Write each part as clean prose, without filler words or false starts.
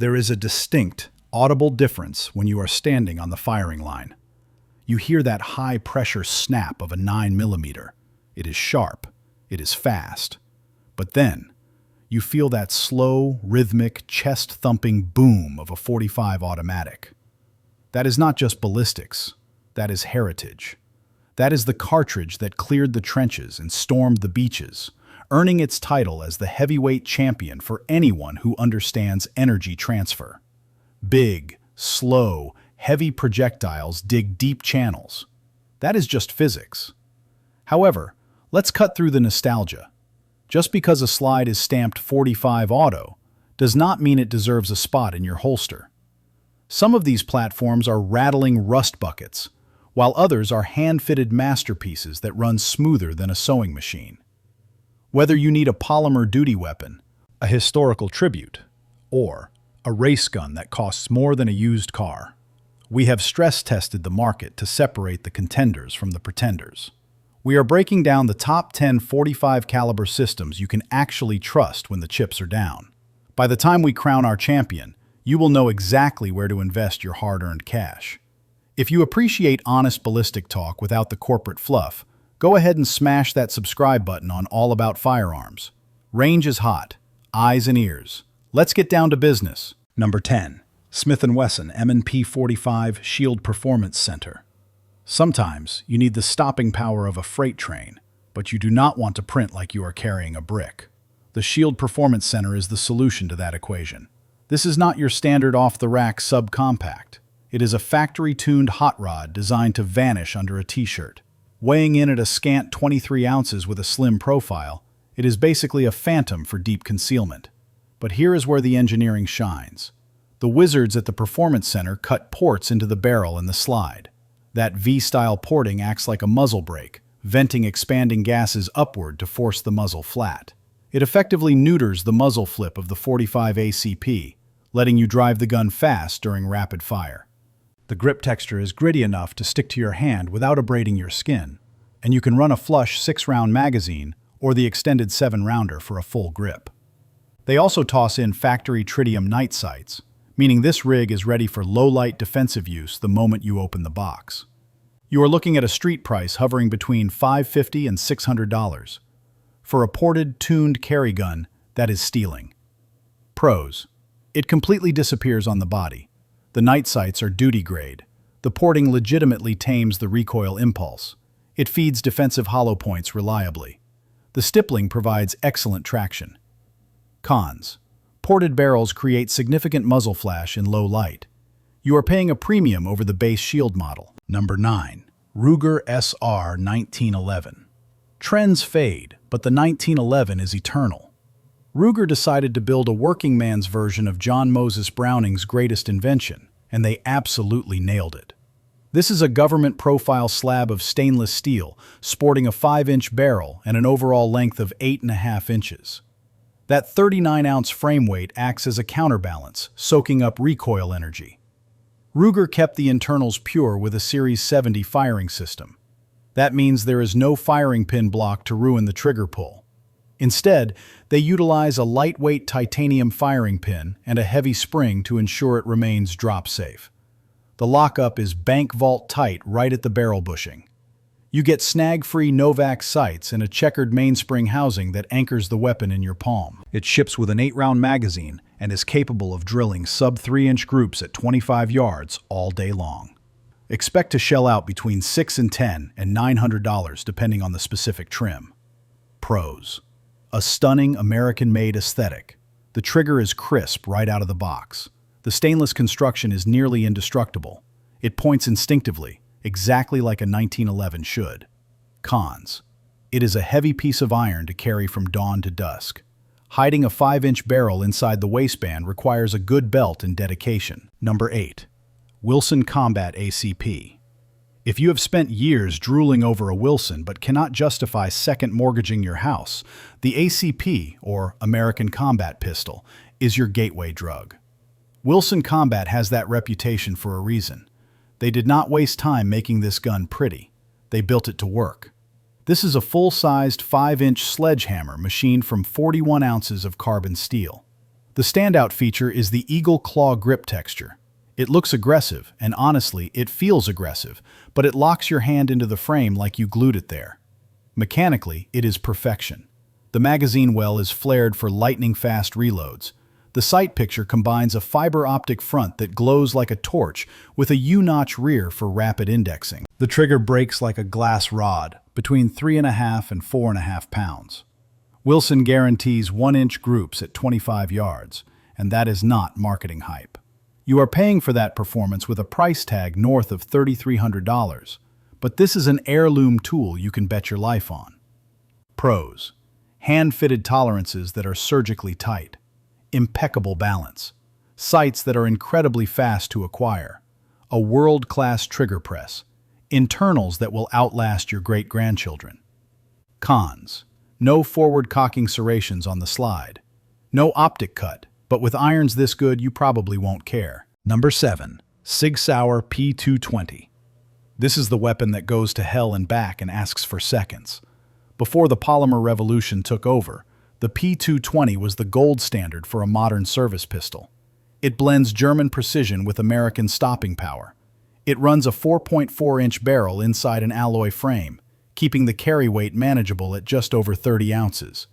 There is a distinct, audible difference when you are standing on the firing line. You hear that high-pressure snap of a 9mm. It is sharp. It is fast. But then, you feel that slow, rhythmic, chest-thumping boom of a .45 automatic. That is not just ballistics. That is heritage. That is the cartridge that cleared the trenches and stormed the beaches, earning its title as the heavyweight champion for anyone who understands energy transfer. Big, slow, heavy projectiles dig deep channels. That is just physics. However, let's cut through the nostalgia. Just because a slide is stamped .45 auto does not mean it deserves a spot in your holster. Some of these platforms are rattling rust buckets, while others are hand-fitted masterpieces that run smoother than a sewing machine. Whether you need a polymer duty weapon, a historical tribute, or a race gun that costs more than a used car, we have stress-tested the market to separate the contenders from the pretenders. We are breaking down the top 10 .45 caliber systems you can actually trust when the chips are down. By the time we crown our champion, you will know exactly where to invest your hard-earned cash. If you appreciate honest ballistic talk without the corporate fluff, go ahead and smash that subscribe button on All About Firearms. Range is hot. Eyes and ears. Let's get down to business. Number 10. Smith & Wesson M&P 45 Shield Performance Center. Sometimes you need the stopping power of a freight train, but you do not want to print like you are carrying a brick. The Shield Performance Center is the solution to that equation. This is not your standard off-the-rack subcompact. It is a factory-tuned hot rod designed to vanish under a t-shirt. Weighing in at a scant 23 ounces with a slim profile, it is basically a phantom for deep concealment. But here is where the engineering shines. The wizards at the Performance Center cut ports into the barrel and the slide. That V-style porting acts like a muzzle brake, venting expanding gases upward to force the muzzle flat. It effectively neuters the muzzle flip of the .45 ACP, letting you drive the gun fast during rapid fire. The grip texture is gritty enough to stick to your hand without abrading your skin, and you can run a flush 6-round magazine or the extended 7-rounder for a full grip. They also toss in factory tritium night sights, meaning this rig is ready for low-light defensive use the moment you open the box. You are looking at a street price hovering between $550 and $600. For a ported, tuned carry gun, that is stealing. Pros. It completely disappears on the body. The night sights are duty grade. The porting legitimately tames the recoil impulse. It feeds defensive hollow points reliably. The stippling provides excellent traction. Cons. Ported barrels create significant muzzle flash in low light. You are paying a premium over the base shield model. Number 9. Ruger SR 1911. Trends fade, but the 1911 is eternal. Ruger decided to build a working man's version of John Moses Browning's greatest invention, and they absolutely nailed it. This is a government profile slab of stainless steel, sporting a 5-inch barrel and an overall length of 8.5 inches. That 39-ounce frame weight acts as a counterbalance, soaking up recoil energy. Ruger kept the internals pure with a Series 70 firing system. That means there is no firing pin block to ruin the trigger pull. Instead, they utilize a lightweight titanium firing pin and a heavy spring to ensure it remains drop-safe. The lockup is bank vault tight right at the barrel bushing. You get snag-free Novak sights and a checkered mainspring housing that anchors the weapon in your palm. It ships with an 8-round magazine and is capable of drilling sub-3-inch groups at 25 yards all day long. Expect to shell out between $6 and $10 and $900 depending on the specific trim. Pros. A stunning American-made aesthetic. The trigger is crisp right out of the box. The stainless construction is nearly indestructible. It points instinctively, exactly like a 1911 should. Cons. It is a heavy piece of iron to carry from dawn to dusk. Hiding a 5-inch barrel inside the waistband requires a good belt and dedication. Number 8. Wilson Combat ACP. If you have spent years drooling over a Wilson but cannot justify second mortgaging your house, the ACP, or American Combat Pistol, is your gateway drug. Wilson Combat has that reputation for a reason. They did not waste time making this gun pretty. They built it to work. This is a full-sized 5-inch sledgehammer machined from 41 ounces of carbon steel. The standout feature is the eagle claw grip texture. It looks aggressive, and honestly, it feels aggressive, but it locks your hand into the frame like you glued it there. Mechanically, it is perfection. The magazine well is flared for lightning-fast reloads. The sight picture combines a fiber optic front that glows like a torch with a U-notch rear for rapid indexing. The trigger breaks like a glass rod, between 3.5 and 4.5 pounds. Wilson guarantees 1-inch groups at 25 yards, and that is not marketing hype. You are paying for that performance with a price tag north of $3,300, but this is an heirloom tool you can bet your life on. Pros: hand-fitted tolerances that are surgically tight, impeccable balance, sights that are incredibly fast to acquire, a world-class trigger press, internals that will outlast your great-grandchildren. Cons: no forward cocking serrations on the slide, no optic cut, but with irons this good, you probably won't care. Number 7. SIG Sauer P220. This is the weapon that goes to hell and back and asks for seconds. Before the polymer revolution took over, the P220 was the gold standard for a modern service pistol. It blends German precision with American stopping power. It runs a 4.4-inch barrel inside an alloy frame, keeping the carry weight manageable at just over 30 ounces.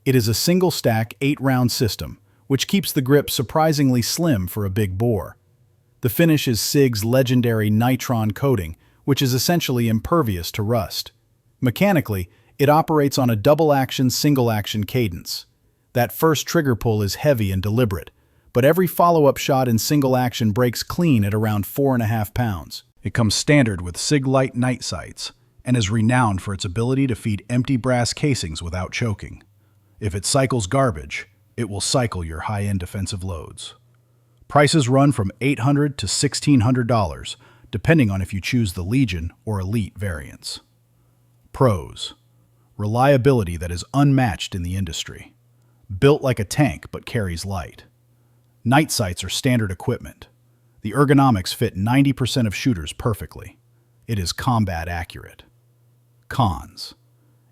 It is a single-stack, 8-round system, which keeps the grip surprisingly slim for a big bore. The finish is SIG's legendary nitron coating, which is essentially impervious to rust. Mechanically, it operates on a double-action, single-action cadence. That first trigger pull is heavy and deliberate, but every follow-up shot in single action breaks clean at around 4.5 pounds. It comes standard with SIG Light night sights, and is renowned for its ability to feed empty brass casings without choking. If it cycles garbage, it will cycle your high-end defensive loads. Prices run from $800 to $1,600, depending on if you choose the Legion or Elite variants. Pros: reliability that is unmatched in the industry. Built like a tank but carries light. Night sights are standard equipment. The ergonomics fit 90% of shooters perfectly. It is combat accurate. Cons: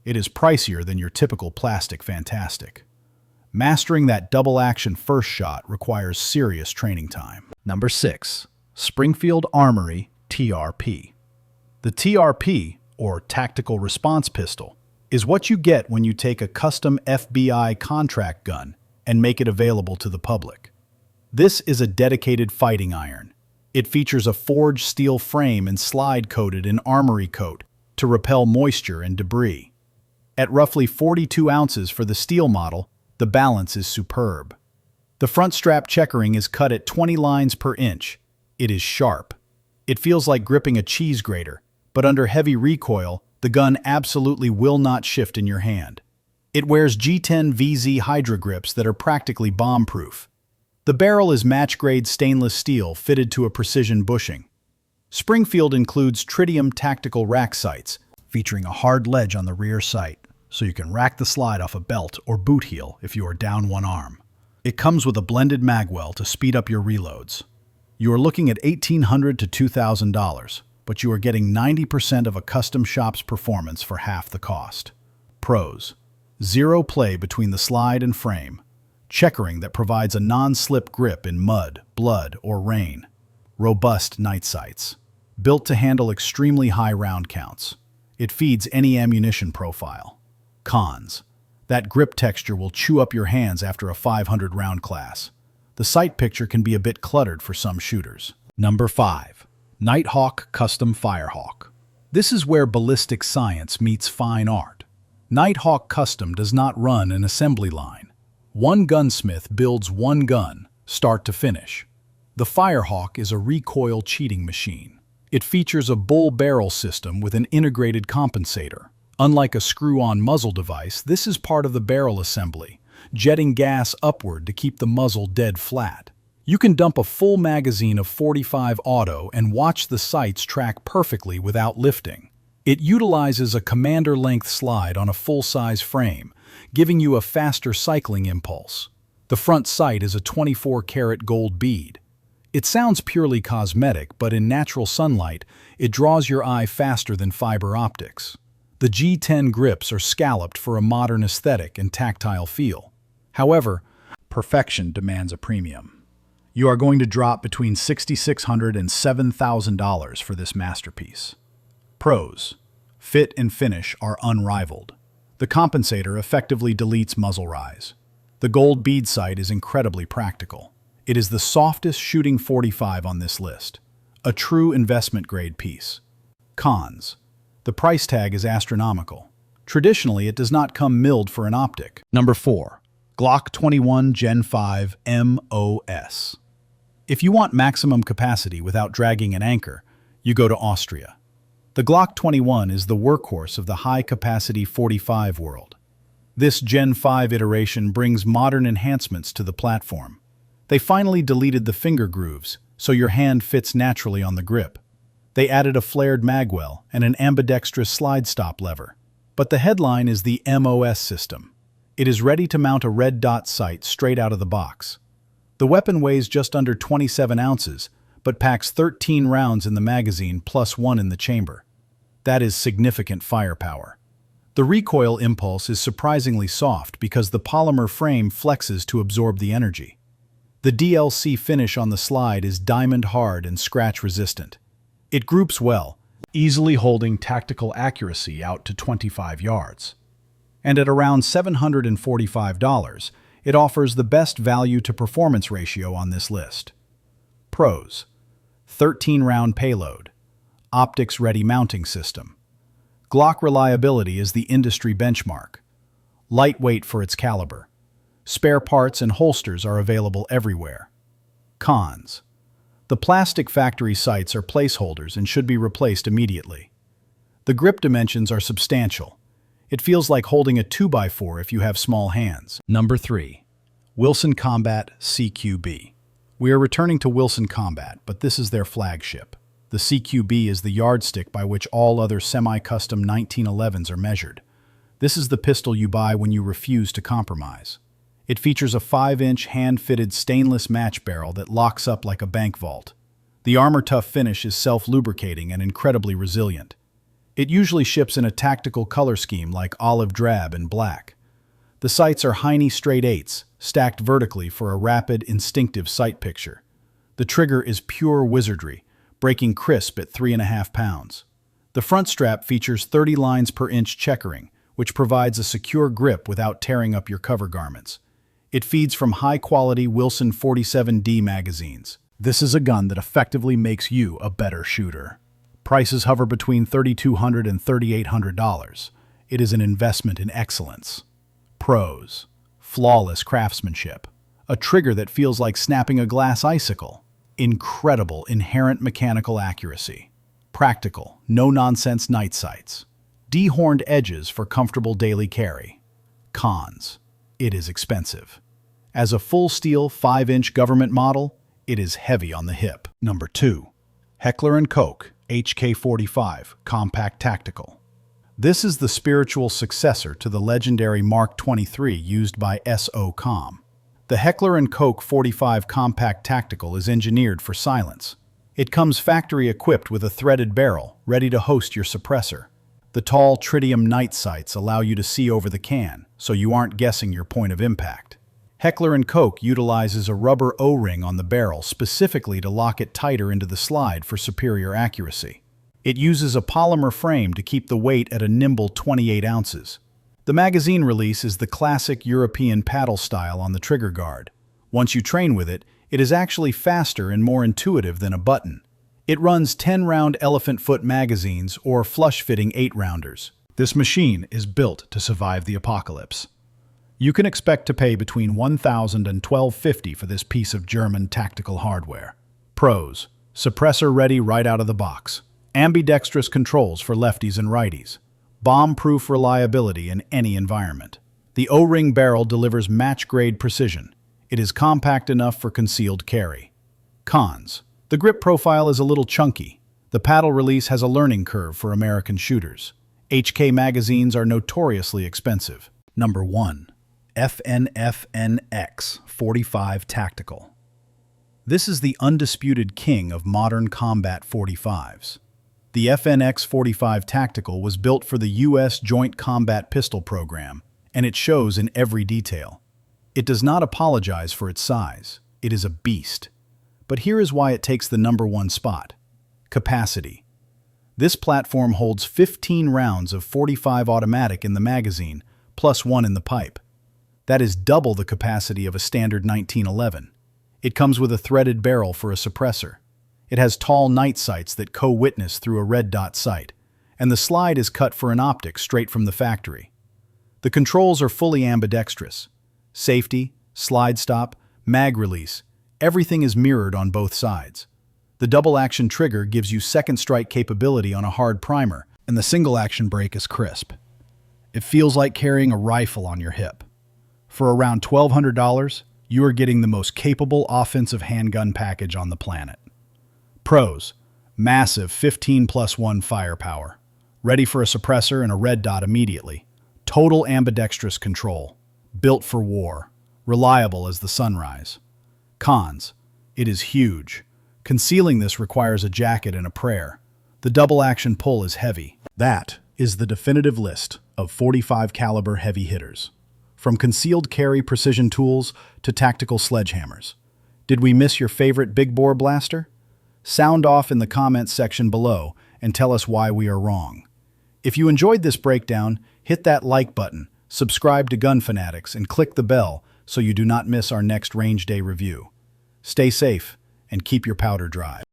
it is pricier than your typical plastic fantastic. Mastering that double-action first shot requires serious training time. Number 6. Springfield Armory TRP. The TRP, or Tactical Response Pistol, is what you get when you take a custom FBI contract gun and make it available to the public. This is a dedicated fighting iron. It features a forged steel frame and slide-coated in armory coat to repel moisture and debris. At roughly 42 ounces for the steel model, the balance is superb. The front strap checkering is cut at 20 lines per inch. It is sharp. It feels like gripping a cheese grater, but under heavy recoil, the gun absolutely will not shift in your hand. It wears G10 VZ Hydra grips that are practically bomb-proof. The barrel is match-grade stainless steel fitted to a precision bushing. Springfield includes tritium tactical rack sights, featuring a hard ledge on the rear sight, so you can rack the slide off a belt or boot heel if you are down one arm. It comes with a blended magwell to speed up your reloads. You are looking at $1,800 to $2,000, but you are getting 90% of a custom shop's performance for half the cost. Pros: zero play between the slide and frame. Checkering that provides a non-slip grip in mud, blood, or rain. Robust night sights. Built to handle extremely high round counts. It feeds any ammunition profile. Cons: that grip texture will chew up your hands after a 500-round class. The sight picture can be a bit cluttered for some shooters. Number 5. Nighthawk Custom Firehawk. This is where ballistic science meets fine art. Nighthawk Custom does not run an assembly line. One gunsmith builds one gun, start to finish. The Firehawk is a recoil cheating machine. It features a bull barrel system with an integrated compensator. Unlike a screw-on muzzle device, this is part of the barrel assembly, jetting gas upward to keep the muzzle dead flat. You can dump a full magazine of 45 auto and watch the sights track perfectly without lifting. It utilizes a commander-length slide on a full-size frame, giving you a faster cycling impulse. The front sight is a 24-karat gold bead. It sounds purely cosmetic, but in natural sunlight, it draws your eye faster than fiber optics. The G10 grips are scalloped for a modern aesthetic and tactile feel. However, perfection demands a premium. You are going to drop between $6,600 and $7,000 for this masterpiece. Pros: fit and finish are unrivaled. The compensator effectively deletes muzzle rise. The gold bead sight is incredibly practical. It is the softest shooting 45 on this list. A true investment-grade piece. Cons: the price tag is astronomical. Traditionally, it does not come milled for an optic. Number 4. Glock 21 Gen 5 MOS. If you want maximum capacity without dragging an anchor, you go to Austria. The Glock 21 is the workhorse of the high-capacity 45 world. This Gen 5 iteration brings modern enhancements to the platform. They finally deleted the finger grooves, so your hand fits naturally on the grip. They added a flared magwell and an ambidextrous slide stop lever. But the headline is the MOS system. It is ready to mount a red dot sight straight out of the box. The weapon weighs just under 27 ounces, but packs 13 rounds in the magazine plus 1 in the chamber. That is significant firepower. The recoil impulse is surprisingly soft because the polymer frame flexes to absorb the energy. The DLC finish on the slide is diamond hard and scratch resistant. It groups well, easily holding tactical accuracy out to 25 yards. And at around $745, it offers the best value-to-performance ratio on this list. Pros: 13-round payload, optics-ready mounting system. Glock reliability is the industry benchmark. Lightweight for its caliber. Spare parts and holsters are available everywhere. Cons: the plastic factory sights are placeholders and should be replaced immediately. The grip dimensions are substantial. It feels like holding a 2x4 if you have small hands. Number 3. Wilson Combat CQB. We are returning to Wilson Combat, but this is their flagship. The CQB is the yardstick by which all other semi-custom 1911s are measured. This is the pistol you buy when you refuse to compromise. It features a 5-inch hand-fitted stainless match barrel that locks up like a bank vault. The armor-tough finish is self-lubricating and incredibly resilient. It usually ships in a tactical color scheme like olive drab and black. The sights are Heine straight 8s, stacked vertically for a rapid, instinctive sight picture. The trigger is pure wizardry, breaking crisp at 3.5 pounds. The front strap features 30 lines per inch checkering, which provides a secure grip without tearing up your cover garments. It feeds from high-quality Wilson 47D magazines. This is a gun that effectively makes you a better shooter. Prices hover between $3,200 and $3,800. It is an investment in excellence. Pros: flawless craftsmanship. A trigger that feels like snapping a glass icicle. Incredible inherent mechanical accuracy. Practical, no-nonsense night sights. Dehorned edges for comfortable daily carry. Cons: it is expensive. As a full-steel 5-inch government model, it is heavy on the hip. Number 2. Heckler & Koch HK-45 Compact Tactical. This is the spiritual successor to the legendary Mark 23 used by SOCOM. The Heckler & Koch 45 Compact Tactical is engineered for silence. It comes factory-equipped with a threaded barrel, ready to host your suppressor. The tall tritium night sights allow you to see over the can, so you aren't guessing your point of impact. Heckler & Koch utilizes a rubber O-ring on the barrel specifically to lock it tighter into the slide for superior accuracy. It uses a polymer frame to keep the weight at a nimble 28 ounces. The magazine release is the classic European paddle style on the trigger guard. Once you train with it, it is actually faster and more intuitive than a button. It runs 10-round elephant foot magazines or flush-fitting 8-rounders. This machine is built to survive the apocalypse. You can expect to pay between $1,000 and $1,250 for this piece of German tactical hardware. Pros: suppressor ready right out of the box. Ambidextrous controls for lefties and righties. Bomb-proof reliability in any environment. The O-ring barrel delivers match-grade precision. It is compact enough for concealed carry. Cons: the grip profile is a little chunky. The paddle release has a learning curve for American shooters. HK magazines are notoriously expensive. Number 1. FNX-45 Tactical. This is the undisputed king of modern combat 45s. The FNX-45 Tactical was built for the U.S. Joint Combat Pistol Program, and it shows in every detail. It does not apologize for its size. It is a beast. But here is why it takes the #1 spot. Capacity. This platform holds 15 rounds of .45 automatic in the magazine, plus 1 in the pipe. That is double the capacity of a standard 1911. It comes with a threaded barrel for a suppressor. It has tall night sights that co-witness through a red dot sight, and the slide is cut for an optic straight from the factory. The controls are fully ambidextrous. Safety, slide stop, mag release, everything is mirrored on both sides. The double-action trigger gives you second strike capability on a hard primer, and the single-action brake is crisp. It feels like carrying a rifle on your hip. For around $1,200, you are getting the most capable offensive handgun package on the planet. Pros: massive 15+1 firepower, ready for a suppressor and a red dot immediately. Total ambidextrous control, built for war, reliable as the sunrise. Cons: it is huge. Concealing this requires a jacket and a prayer. The double-action pull is heavy. That is the definitive list of .45 caliber heavy hitters. From concealed carry precision tools to tactical sledgehammers. Did we miss your favorite big bore blaster? Sound off in the comments section below and tell us why we are wrong. If you enjoyed this breakdown, hit that like button, subscribe to Gun Fanatics, and click the bell so you do not miss our next range day review. Stay safe and keep your powder dry.